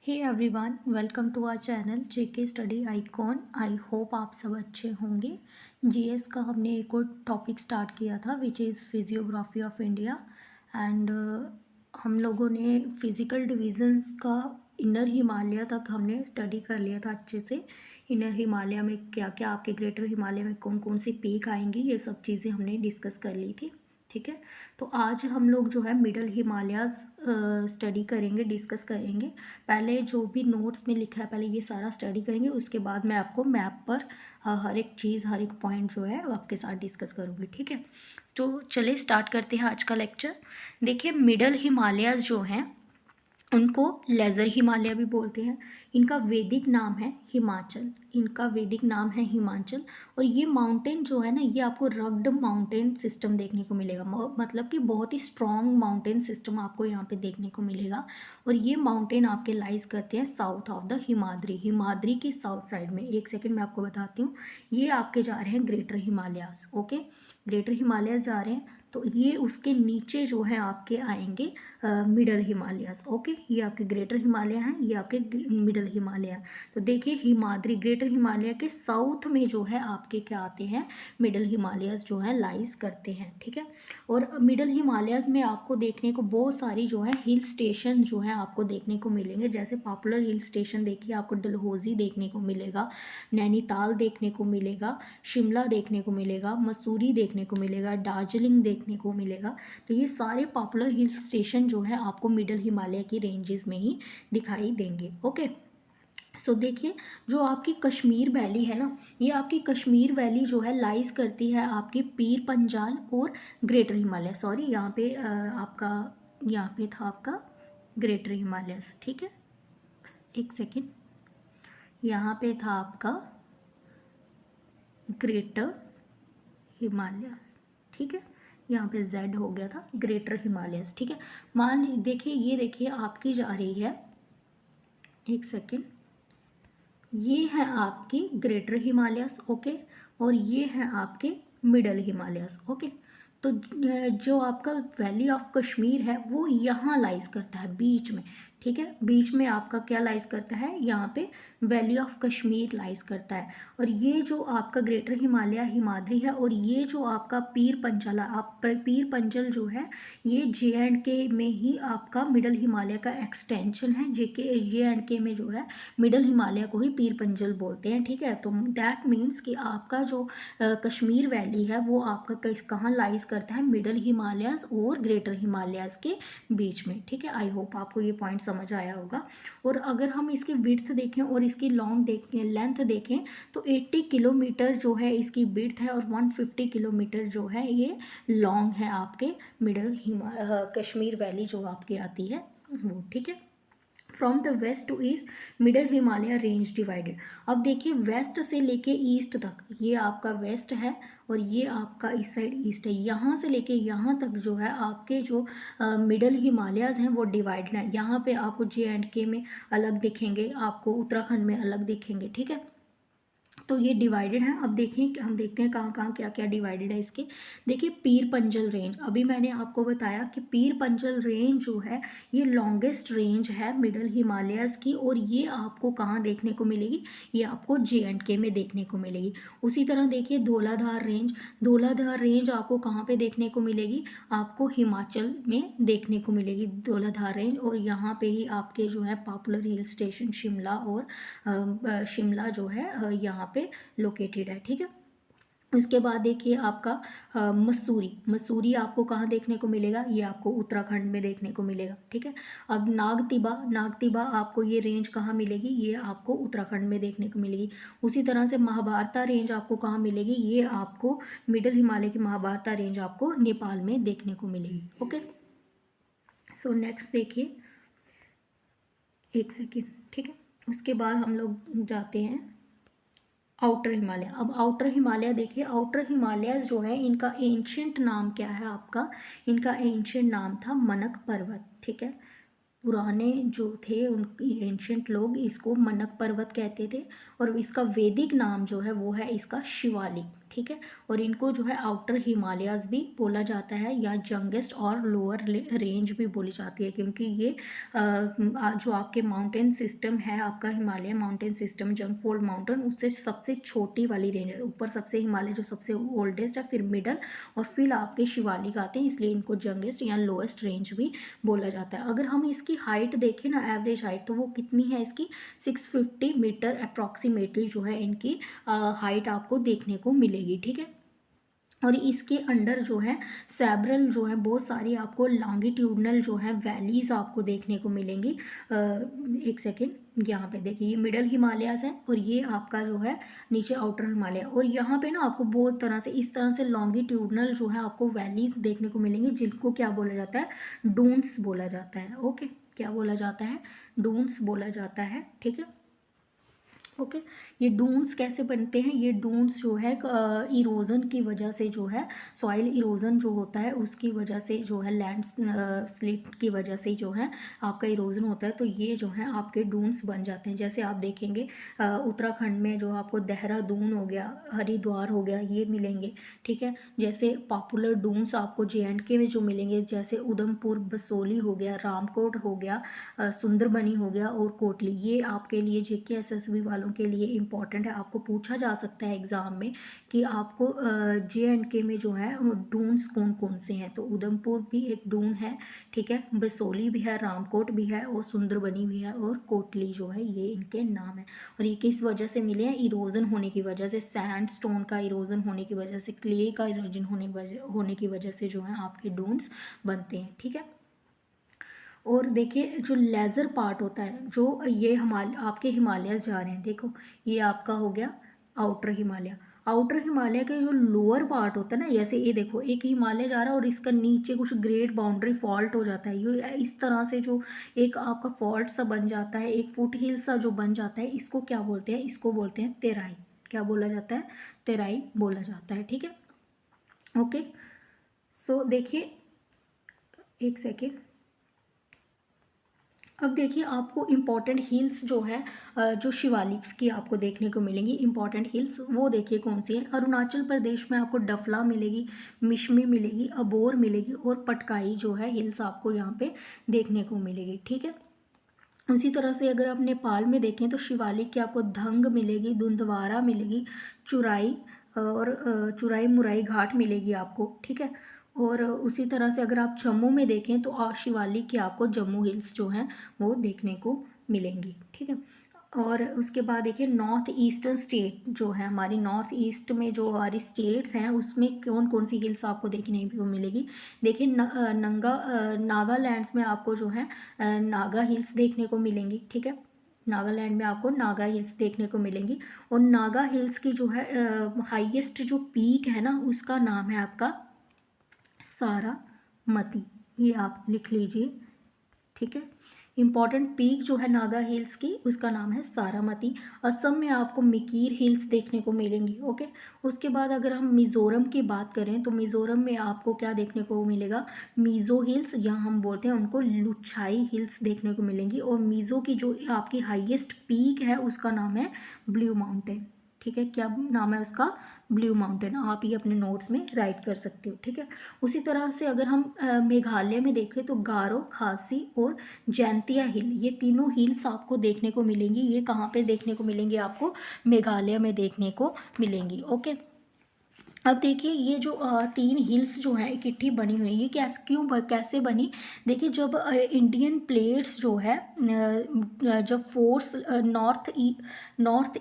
Hey everyone, welcome to our channel JK study icon. I hope आप सब अच्छे होंगे। जीएस का हमने एक और टॉपिक स्टार्ट किया था which is physiography of India and हम लोगों ने फिज़िकल डिविजन्स का इनर हिमालय तक हमने स्टडी कर लिया था अच्छे से। इनर हिमालय में क्या क्या आपके ग्रेटर हिमालय में कौन कौन सी पीक आएंगी ये सब चीज़ें हमने डिस्कस कर ली थी। ठीक है, तो आज हम लोग जो है मिडल हिमालयाज़ स्टडी करेंगे, डिस्कस करेंगे। पहले जो भी नोट्स में लिखा है पहले ये सारा स्टडी करेंगे, उसके बाद मैं आपको मैप पर हर एक चीज़ हर एक पॉइंट जो है आपके साथ डिस्कस करूँगी। ठीक है, तो चलिए स्टार्ट करते हैं आज का लेक्चर। देखिए, मिडल हिमालयाज़ जो हैं उनको लेज़र हिमालय भी बोलते हैं। इनका वैदिक नाम है हिमाचल। इनका वैदिक नाम है हिमाचल। और ये माउंटेन जो है ना, ये आपको रग्ड माउंटेन सिस्टम देखने को मिलेगा। मतलब कि बहुत ही स्ट्रॉन्ग माउंटेन सिस्टम आपको यहाँ पे देखने को मिलेगा। और ये माउंटेन आपके लाइज करते हैं south of the Himadri. Himadri की साउथ साइड में, एक सेकेंड मैं आपको बताती हूँ। ये आपके जा रहे हैं greater Himalayas. Okay, greater Himalayas जा रहे हैं, तो ये उसके नीचे जो है आपके आएंगे मिडल हिमालयाज। ओके, ये आपके ग्रेटर हिमालय हैं, ये आपके मिडल हिमालय। तो देखिए, हिमाद्री ग्रेटर हिमालय के साउथ में जो है आपके क्या आते हैं, मिडल हिमालयाज जो है लाइज करते हैं। ठीक है, और मिडल हिमालयाज में आपको देखने को बहुत सारी जो है हिल स्टेशन जो है आपको देखने को मिलेंगे। जैसे पॉपुलर हिल स्टेशन देखिए, आपको डलहौजी देखने को मिलेगा, नैनीताल देखने को मिलेगा, शिमला देखने को मिलेगा, मसूरी देखने को मिलेगा, दार्जिलिंग देखने को मिलेगा। तो ये सारे पॉपुलर हिल स्टेशन जो है आपको मिडल हिमालय की रेंजेस में ही दिखाई देंगे। ओके, सो देखिए, जो आपकी कश्मीर वैली है ना, ये आपकी कश्मीर वैली जो है लाइज करती है आपके पीर पंजाल और ग्रेटर हिमालय। सॉरी, यहाँ पे आपका यहाँ पे था आपका ग्रेटर हिमालयस। ठीक है, एक सेकेंड, यहाँ पे था आपका ग्रेटर हिमालयस। ठीक है, यहाँ पे जेड हो गया था, ग्रेटर हिमालयस। ठीक है, मान देखिए, ये देखिए आपकी जा रही है, एक सेकेंड, ये है आपकी ग्रेटर हिमालयस। ओके, और ये है आपके मिडल हिमालयस। ओके, तो जो आपका वैली ऑफ कश्मीर है वो यहाँ लाइज करता है बीच में। ठीक है, बीच में आपका क्या लाइज करता है, यहाँ पे वैली ऑफ कश्मीर लाइज करता है। और ये जो आपका ग्रेटर हिमालय हिमाद्री है, और ये जो आपका पीर पंचाला, आप पीर पंजल जो है, ये JNK में ही आपका मिडल हिमालय का एक्सटेंशन है। JNK में जो है मिडल हिमालय को ही पीर पंजल बोलते हैं। ठीक है, तो दैट मीन्स कि आपका जो कश्मीर वैली है वो आपका कहाँ लाइज करता है, मिडल हिमालयाज और ग्रेटर हिमालयाज के बीच में। ठीक है, आई होप आपको ये पॉइंट समझ आया होगा। और अगर हम इसकी विड्थ देखें और इसकी लेंथ देखें, तो 80 किलोमीटर जो है इसकी विड्थ है, और 150 किलोमीटर जो है ये लॉन्ग है आपके मिडल कश्मीर वैली जो आपकी आती है वो। ठीक है, from the west to east middle Himalaya range divided. अब देखिए, वेस्ट से लेके ईस्ट तक, ये आपका वेस्ट है और ये आपका इस साइड ईस्ट है। यहाँ से लेके यहाँ तक जो है आपके जो मिडल हिमालयाज हैं वो डिवाइडेड है। यहाँ पे आपको JNK में अलग दिखेंगे, आपको उत्तराखंड में अलग दिखेंगे। ठीक है, तो ये डिवाइडेड है। अब देखें, हम देखते हैं कहाँ कहाँ क्या क्या डिवाइडेड है इसके। देखिए, पीर पंजल रेंज, अभी मैंने आपको बताया कि पीर पंजल रेंज जो है ये लॉन्गेस्ट रेंज है मिडल हिमालयाज़ की, और ये आपको कहाँ देखने को मिलेगी, ये आपको JNK में देखने को मिलेगी। उसी तरह देखिए, धौलाधार रेंज, धौलाधार रेंज आपको कहाँ पे देखने को मिलेगी, आपको हिमाचल में देखने को मिलेगी धौलाधार रेंज। और यहाँ पे ही आपके जो है पॉपुलर हिल स्टेशन शिमला और शिमला जो है यहाँ पे लोकेटेड है। ठीक है, उसके बाद देखिए आपका मसूरी, मसूरी आपको कहाँ देखने को मिलेगा, ये आपको उत्तराखंड में देखने को मिलेगा। ठीक है, अब नागतिबा, नागतिबा आपको ये रेंज कहाँ मिलेगी, ये आपको उत्तराखंड में देखने को मिलेगी। उसी तरह से महाभारता रेंज आपको कहाँ मिलेगी, ये आपको मिडल हिमालय की महाभारता रेंज आपको नेपाल में देखने को मिलेगी। ओके, सो नेक्स्ट देखिए, एक सेकेंड। ठीक है, उसके बाद हम लोग जाते हैं आउटर हिमालय। अब आउटर हिमालय देखिए, आउटर हिमालय जो है इनका एंशियंट नाम क्या है आपका, इनका एंशियंट नाम था मनक पर्वत। ठीक है, पुराने जो थे उन एंशियंट लोग इसको मनक पर्वत कहते थे, और इसका वैदिक नाम जो है वो है इसका शिवालिक। ठीक है। और इनको जो है आउटर हिमालयाज भी बोला जाता है या जंगेस्ट और लोअर रेंज भी बोली जाती है, क्योंकि ये जो आपके माउंटेन सिस्टम है, आपका हिमालय माउंटेन सिस्टम जंगफोल्ड माउंटेन, उससे सबसे छोटी वाली रेंज है। ऊपर सबसे हिमालय जो सबसे ओल्डेस्ट है, फिर मिडल, और फिर आपके शिवालिक आते हैं, इसलिए इनको जंगेस्ट या लोएस्ट रेंज भी बोला जाता है। अगर हम इसकी हाइट देखें ना, एवरेज हाइट, तो वो कितनी है इसकी 650 मीटर अप्रॉक्सीमेटली जो है इनकी हाइट आपको देखने को मिलेगी, ठीक है। और इसके अंडर जो है सेवरल जो है बहुत सारी आपको लॉन्गिट्यूडनल जो है वैलीज आपको देखने को मिलेंगी। एक सेकेंड, यहाँ पे देखिए ये मिडल हिमालयाज है और ये आपका जो है नीचे आउटर हिमालय, और यहाँ पे ना आपको बहुत तरह से इस तरह से लॉन्गिट्यूडनल जो है आपको वैलीज देखने को मिलेंगी, जिनको क्या बोला जाता है, डून्स बोला जाता है। ओके, क्या बोला जाता है, डून्स बोला जाता है, ठीक है। ओके, ये डून्स कैसे बनते हैं, ये डून्स जो है इरोजन की वजह से जो है, सॉइल इरोजन जो होता है उसकी वजह से जो है, लैंड स्लिप की वजह से जो है आपका इरोजन होता है, तो ये जो है आपके डून्स बन जाते हैं। जैसे आप देखेंगे उत्तराखंड में जो आपको देहरादून हो गया, हरिद्वार हो गया, ये मिलेंगे, ठीक है। जैसे पॉपुलर डून्स आपको JNK में जो मिलेंगे, जैसे उधमपुर बसोली हो गया, रामकोट हो गया, सुंदरबनी हो गया और कोटली, ये आपके लिए JK SSB वालों के लिए इम्पॉर्टेंट है। आपको पूछा जा सकता है एग्ज़ाम में कि आपको JNK में जो है डून्स कौन कौन से हैं, तो उधमपुर भी एक डून है, ठीक है, बसोली भी है, रामकोट भी है और सुंदरबनी भी है और कोटली जो है, ये इनके नाम है। और ये किस वजह से मिले हैं, इरोजन होने की वजह से, सैंड स्टोन का इरोजन होने की वजह से, क्ले का इरोजन होने की वजह से जो है आपके डून्स बनते हैं, ठीक है। और देखिए जो लेज़र पार्ट होता है, जो ये आपके हिमालयस जा रहे हैं, देखो ये आपका हो गया आउटर हिमालय। आउटर हिमालय का जो लोअर पार्ट होता है ना, जैसे ये देखो एक हिमालय जा रहा है और इसका नीचे कुछ ग्रेट बाउंड्री फॉल्ट हो जाता है, ये इस तरह से जो एक आपका फॉल्ट सा बन जाता है, एक फुट हिल सा जो बन जाता है, इसको क्या बोलते हैं, इसको बोलते हैं तेराई। क्या बोला जाता है, तेराई बोला जाता है, ठीक है। ओके, सो देखिए एक सेकेंड, अब देखिए आपको इम्पॉर्टेंट हिल्स जो है जो शिवालिक्स की आपको देखने को मिलेंगी, इम्पॉर्टेंट हिल्स वो देखिए कौन सी है। अरुणाचल प्रदेश में आपको डफला मिलेगी, मिशमी मिलेगी, अबोर मिलेगी और पटकाई जो है हिल्स आपको यहाँ पे देखने को मिलेगी, ठीक है। उसी तरह से अगर आप नेपाल में देखें तो शिवालिक की आपको धंग मिलेगी, धुंधवारा मिलेगी, चुराई और चुराई मुराई घाट मिलेगी आपको, ठीक है। और उसी तरह से अगर आप जम्मू में देखें तो शिवालिक की आपको जम्मू हिल्स जो हैं वो देखने को मिलेंगी, ठीक है। और उसके बाद देखिए नॉर्थ ईस्टर्न स्टेट जो है, हमारी नॉर्थ ईस्ट में जो हमारी स्टेट्स हैं उसमें कौन कौन सी हिल्स आपको देखने को मिलेगी। देखिए नागालैंड्स में आपको जो है नागा हिल्स देखने को मिलेंगी, ठीक है। नागालैंड में आपको नागा हिल्स देखने को मिलेंगी। और नागा हिल्स की जो है हाईएस्ट जो पीक है ना, उसका नाम है आपका सारामती, ये आप लिख लीजिए, ठीक है। इम्पॉर्टेंट पीक जो है नागा हिल्स की, उसका नाम है सारामती। असम में आपको मिकीर हिल्स देखने को मिलेंगी, ओके। उसके बाद अगर हम मिज़ोरम की बात करें तो मिज़ोरम में आपको क्या देखने को मिलेगा, मीज़ो हिल्स, या हम बोलते हैं उनको लुछाई हिल्स देखने को मिलेंगी। और मीज़ो की जो आपकी हाईएस्ट पीक है उसका नाम है ब्लू माउंटेन, ठीक है। क्या नाम है उसका, ब्लू माउंटेन, आप ये अपने नोट्स में राइट कर सकते हो, ठीक है। उसी तरह से अगर हम मेघालय में देखें तो गारो, खासी और जैंतिया हिल, ये तीनों हिल्स आपको देखने को मिलेंगी। ये कहाँ पे देखने को मिलेंगी, आपको मेघालय में देखने को मिलेंगी, ओके। अब देखिए ये जो तीन हिल्स जो हैं इकट्ठी बनी हुई है, ये कैसे बनी। देखिए जब इंडियन प्लेट्स जो है जब फोर्स नॉर्थ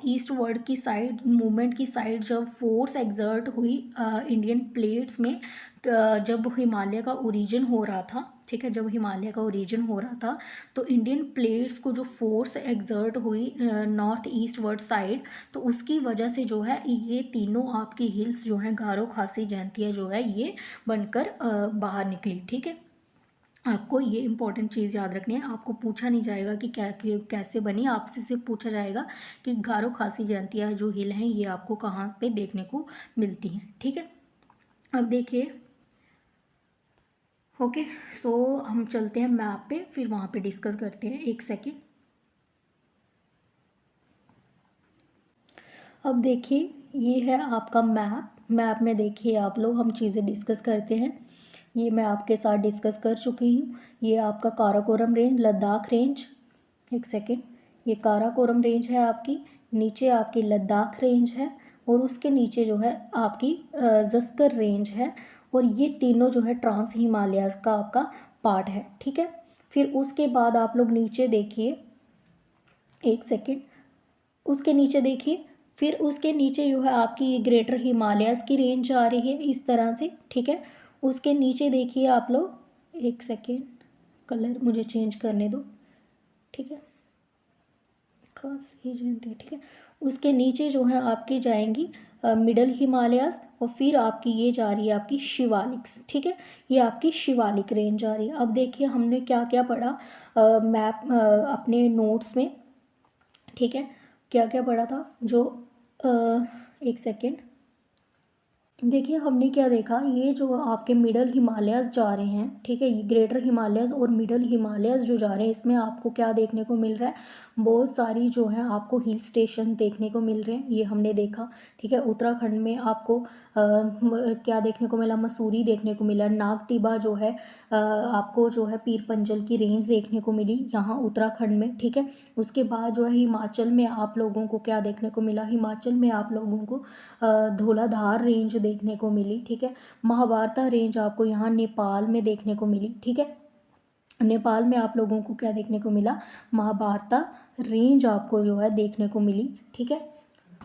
ईस्ट वर्ड की साइड मूवमेंट की साइड जब फोर्स एक्सर्ट हुई इंडियन प्लेट्स में, जब हिमालय का ओरिजिन हो रहा था, ठीक है, जब हिमालय का ओरिजिन हो रहा था तो इंडियन प्लेट्स को जो फोर्स एक्सर्ट हुई नॉर्थ ईस्ट वर्ड साइड, तो उसकी वजह से जो है ये तीनों आपकी हिल्स जो हैं गारो, खासी, जैंतिया जो है ये बनकर बाहर निकली, ठीक है। आपको ये इंपॉर्टेंट चीज़ याद रखनी है, आपको पूछा नहीं जाएगा कि कैसे बनी, आपसे सिर्फ पूछा जाएगा कि गारो, खासी, जैंतिया जो हिल हैं ये आपको कहाँ पे देखने को मिलती हैं, ठीक है। अब देखिए, ओके, सो हम चलते हैं मैप पे, फिर वहाँ पे डिस्कस करते हैं, एक सेकेंड। अब देखिए ये है आपका मैप, मैप में देखिए आप लोग, हम चीज़ें डिस्कस करते हैं। ये मैं आपके साथ डिस्कस कर चुकी हूँ। ये आपका काराकोरम रेंज, लद्दाख रेंज, एक सेकेंड, ये काराकोरम रेंज है आपकी, नीचे आपकी लद्दाख रेंज है, और उसके नीचे जो है आपकी जस्कर रेंज है, और ये तीनों जो है ट्रांस हिमालयाज़ का आपका पार्ट है, ठीक है। फिर उसके बाद आप लोग नीचे देखिए, एक सेकेंड, उसके नीचे देखिए, फिर उसके नीचे जो है आपकी ये ग्रेटर हिमालयाज़ की रेंज आ रही है इस तरह से, ठीक है। उसके नीचे देखिए आप लोग, एक सेकेंड, कलर मुझे चेंज करने दो, ठीक है, खास ये जयंती है, ठीक है। उसके नीचे जो है आपकी जाएंगी मिडल हिमालयाज़, और फिर आपकी ये जा रही है आपकी शिवालिक्स, ठीक है। ये आपकी शिवालिक रेंज आ रही है। अब देखिए हमने क्या क्या पढ़ा मैप अपने नोट्स में, ठीक है, क्या क्या पढ़ा था जो अ, एक सेकेंड, देखिए हमने क्या देखा, ये जो आपके मिडल हिमालयाज़ जा रहे हैं, ठीक है, ये ग्रेटर हिमालयाज़ और मिडल हिमालयाज़ जो जा रहे हैं, इसमें आपको क्या देखने को मिल रहा है, बहुत सारी जो है आपको हिल स्टेशन देखने को मिल रहे हैं, ये हमने देखा, ठीक है। उत्तराखंड में आपको क्या देखने को मिला, मसूरी देखने को मिला, नागतिबा जो है आपको जो है पीर पंजल की रेंज देखने को मिली यहाँ उत्तराखंड में, ठीक है। उसके बाद जो है हिमाचल में आप लोगों को क्या देखने को मिला, हिमाचल में आप लोगों को धौलाधार रेंज देखने को मिली, ठीक है। महाभारता रेंज आपको यहाँ नेपाल में देखने को मिली, ठीक है। नेपाल में आप लोगों को क्या देखने को मिला, महाभारता रेंज आपको जो है देखने को मिली, ठीक है।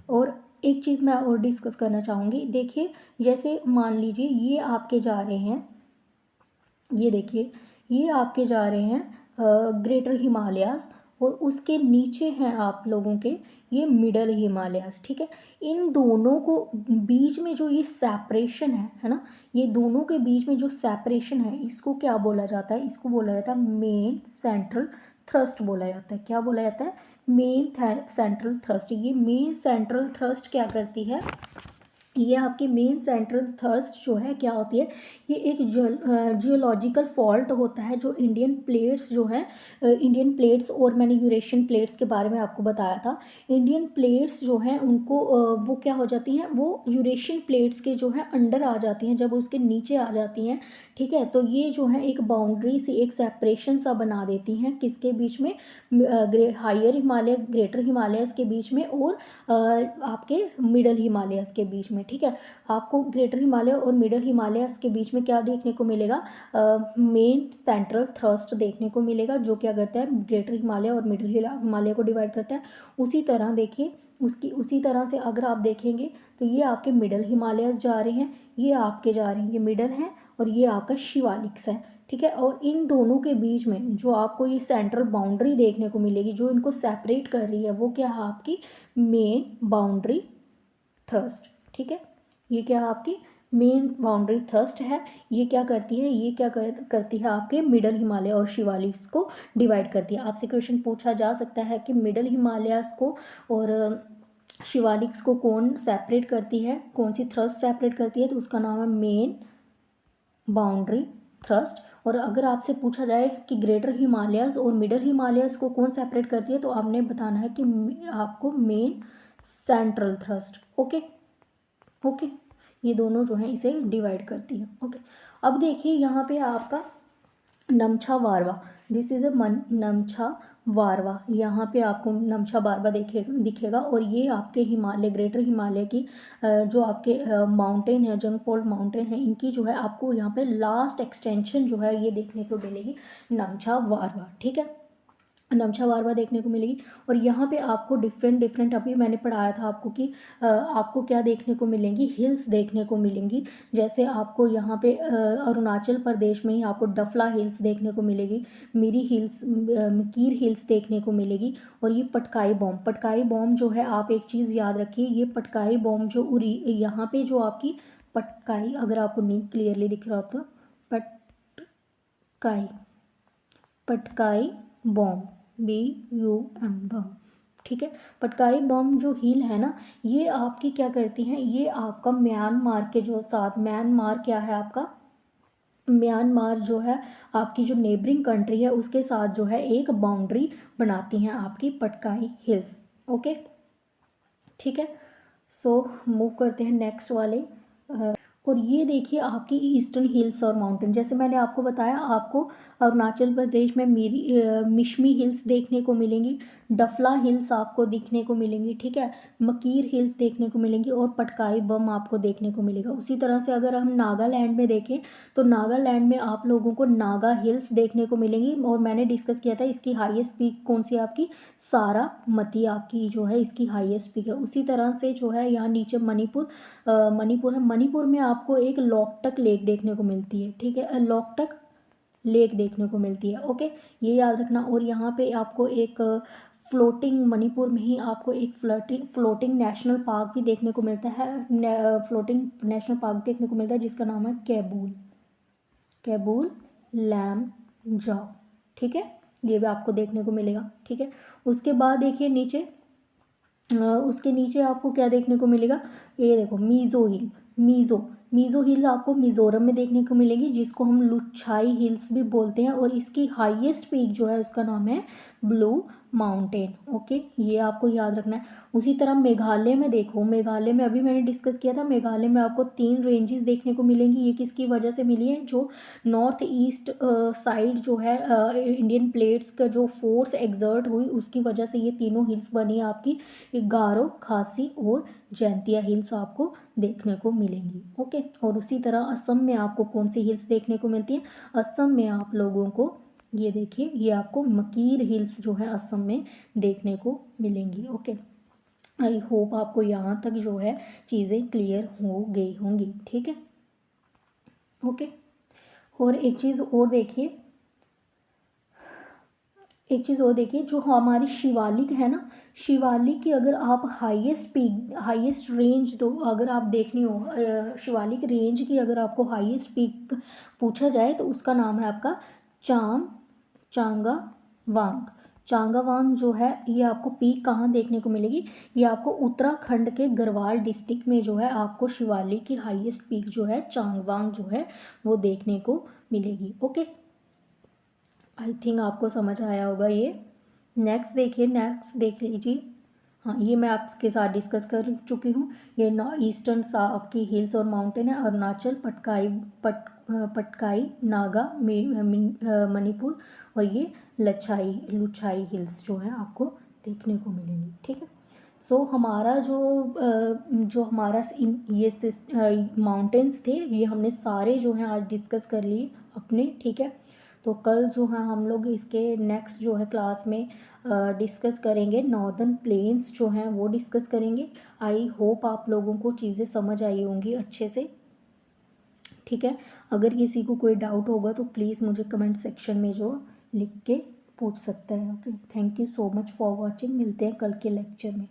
और एक चीज़ मैं और डिस्कस करना चाहूँगी, देखिए जैसे मान लीजिए ये आपके जा रहे हैं, ये देखिए ये आपके जा रहे हैं ग्रेटर हिमालयाज़, और उसके नीचे हैं आप लोगों के ये मिडल हिमालयाज़, ठीक है। इन दोनों को बीच में जो ये सेपरेशन है ना, ये दोनों के बीच में जो सेपरेशन है, इसको क्या बोला जाता है, इसको बोला जाता है मेन सेंट्रल थ्रस्ट बोला जाता है। क्या बोला जाता है, मेन सेंट्रल थ्रस्ट। ये मेन सेंट्रल थ्रस्ट क्या करती है, ये आपकी मेन सेंट्रल थर्स्ट जो है क्या होती है, ये एक जियोलॉजिकल फॉल्ट होता है जो इंडियन प्लेट्स जो हैं, इंडियन प्लेट्स, और मैंने यूरेशियन प्लेट्स के बारे में आपको बताया था। इंडियन प्लेट्स जो हैं उनको वो क्या हो जाती हैं, वो यूरेशियन प्लेट्स के जो है अंडर आ जाती हैं, जब उसके नीचे आ जाती हैं, ठीक है, तो ये जो है एक बाउंड्री सी, एक सेपरेशन सा बना देती हैं, किसके बीच में, हायर हिमालय ग्रेटर हिमालयस के बीच में, और आपके मिडल हिमालयस के बीच में, ठीक है। आपको ग्रेटर हिमालय और मिडल हिमालयस के बीच में क्या देखने को मिलेगा, मेन सेंट्रल थ्रस्ट देखने को मिलेगा, जो क्या करता है ग्रेटर हिमालय और मिडल हिमालय को डिवाइड करता है। उसी तरह देखिए, उसी तरह से अगर आप देखेंगे तो ये आपके मिडल हिमालयस जा रहे हैं, ये आपके जा रहे हैं, ये मिडल हैं, और ये आपका शिवालिक्स है, ठीक है। और इन दोनों के बीच में जो आपको ये सेंट्रल बाउंड्री देखने को मिलेगी, जो इनको सेपरेट कर रही है, वो क्या है आपकी मेन बाउंड्री थ्रस्ट, ठीक है। ये क्या है आपकी मेन बाउंड्री थ्रस्ट है। ये क्या करती है, ये क्या करती है आपके मिडल हिमालय और शिवालिक्स को डिवाइड करती है। आपसे क्वेश्चन पूछा जा सकता है कि मिडल हिमालयास को और शिवालिक्स को कौन सेपरेट करती है, कौन सी थ्रस्ट सेपरेट करती है, तो उसका नाम है मेन बाउंड्री थ्रस्ट। और अगर आपसे पूछा जाए कि ग्रेटर हिमालयाज़ और मिडल हिमालयाज़ को कौन सेपरेट करती है, तो आपने बताना है कि आपको main central thrust, okay okay, ये दोनों जो हैं इसे डिवाइड करती है, ओके। अब देखिए यहाँ पे आपका नमछा वारवा, दिस इज़ अ नमछा वारवा, यहाँ पे आपको नमछा वारवा दिखेगा, और ये आपके हिमालय ग्रेटर हिमालय की जो आपके माउंटेन है, जंगफॉल्ड माउंटेन है, इनकी जो है आपको यहाँ पे लास्ट एक्सटेंशन जो है ये देखने को मिलेगी, नमछा वारवा, ठीक है, नमछा वारवा देखने को मिलेगी। और यहाँ पे आपको डिफरेंट डिफरेंट, अभी मैंने पढ़ाया था आपको कि आपको क्या देखने को मिलेंगी, हिल्स देखने को मिलेंगी। जैसे आपको यहाँ पे अरुणाचल प्रदेश में ही आपको डफला हिल्स देखने को मिलेगी, मिरी हिल्स, मीर हिल्स देखने को मिलेगी, और ये पटकाई बॉम जो है, आप एक चीज़ याद रखिए, ये पटकाई बॉम जो उरी यहाँ पे जो आपकी पटकाई, अगर आपको नहीं क्लियरली दिख रहा हो तो पटकाई, पटकाई बॉम, BUM बम, ठीक है। पटकाई बम जो हिल है ना, ये आपकी क्या करती हैं, ये आपका म्यांमार के जो साथ, म्यांमार क्या है आपका, म्यांमार जो है आपकी जो नेबरिंग कंट्री है उसके साथ जो है एक बाउंड्री बनाती हैं आपकी पटकाई हिल्स, ओके, ठीक है। सो मूव करते हैं नेक्स्ट वाले और ये देखिए आपकी ईस्टर्न हिल्स और माउंटेन, जैसे मैंने आपको बताया, आपको अरुणाचल प्रदेश में मिशमी हिल्स देखने को मिलेंगी, डफला हिल्स आपको दिखने को मिलेंगी, ठीक है, मकीर हिल्स देखने को मिलेंगी और पटकाई बम आपको देखने को मिलेगा। उसी तरह से अगर हम नागालैंड में देखें तो नागालैंड में आप लोगों को नागा हिल्स देखने को मिलेंगी, और मैंने डिस्कस किया था इसकी हाईएस्ट पीक कौन सी आपकी, सारामती आपकी जो है इसकी हाईएस्ट पीक है। उसी तरह से जो है यहाँ नीचे मणिपुर है, मणिपुर में आपको एक लोकटक लेक देखने को मिलती है, ठीक है, लोकटक लेक देखने को मिलती है, ओके, ये याद रखना। और यहाँ पे आपको एक फ्लोटिंग, मणिपुर में ही आपको एक फ्लोटिंग नेशनल पार्क भी देखने को मिलता है, फ्लोटिंग नेशनल पार्क देखने को मिलता है जिसका नाम है कैबूल लैमजाओ, ठीक है, ये भी आपको देखने को मिलेगा, ठीक है। उसके बाद देखिए नीचे, उसके नीचे आपको क्या देखने को मिलेगा, ये देखो मीज़ो हिल आपको मिज़ोरम में देखने को मिलेगी, जिसको हम लुच्छाई हिल्स भी बोलते हैं, और इसकी हाईएस्ट पीक जो है उसका नाम है ब्लू माउंटेन, ओके, ये आपको याद रखना है। उसी तरह मेघालय में देखो, मेघालय में अभी मैंने डिस्कस किया था, मेघालय में आपको 3 रेंजेस देखने को मिलेंगी। ये किसकी वजह से मिली है, जो नॉर्थ ईस्ट साइड जो है इंडियन प्लेट्स का जो फोर्स एग्जर्ट हुई उसकी वजह से ये तीनों हिल्स बनी आपकी, गारो, खासी और जैंतिया हिल्स आपको देखने को मिलेंगी, ओके। और उसी तरह असम में आपको कौन सी हिल्स देखने को मिलती है, असम में आप लोगों को ये देखिए, ये आपको मकीर हिल्स जो है असम में देखने को मिलेंगी, ओके। आई होप आपको यहाँ तक जो है चीज़ें क्लियर हो गई होंगी, ठीक है, ओके। और एक चीज़ और देखिए, जो हमारी शिवालिक है ना, शिवालिक की अगर आप हाईएस्ट रेंज दो, अगर आप देखनी हो शिवालिक रेंज की अगर आपको हाईएस्ट पीक पूछा जाए तो उसका नाम है आपका चांगावांग। चांगावांग जो है ये आपको पीक कहाँ देखने को मिलेगी, ये आपको उत्तराखंड के गढ़वाल डिस्ट्रिक्ट में जो है आपको शिवालिक की हाईएस्ट पीक जो है चांगवांग जो है वो देखने को मिलेगी, ओके। आई थिंक आपको समझ आया होगा ये। नेक्स्ट देखिए, नेक्स्ट देख लीजिए, हाँ ये मैं आपके साथ डिस्कस कर चुकी हूँ। ये ईस्टर्न आपकी हिल्स और माउंटेन है, अरुणाचल, पटकाई नागा मणिपुर, और ये लुच्छाई हिल्स जो है आपको देखने को मिलेंगी, ठीक है। सो हमारा जो हमारा ये माउंटेन्स थे ये हमने सारे जो हैं आज डिस्कस कर लिए अपने, ठीक है। तो कल जो है हम लोग इसके नेक्स्ट जो है क्लास में डिस्कस करेंगे, नॉर्दर्न प्लेन्स जो हैं वो डिस्कस करेंगे। आई होप आप लोगों को चीज़ें समझ आई होंगी अच्छे से, ठीक है। अगर किसी को कोई डाउट होगा तो प्लीज़ मुझे कमेंट सेक्शन में जो लिख के पूछ सकते हैं, okay. Thank you so much for watching, मिलते हैं कल के लेक्चर में।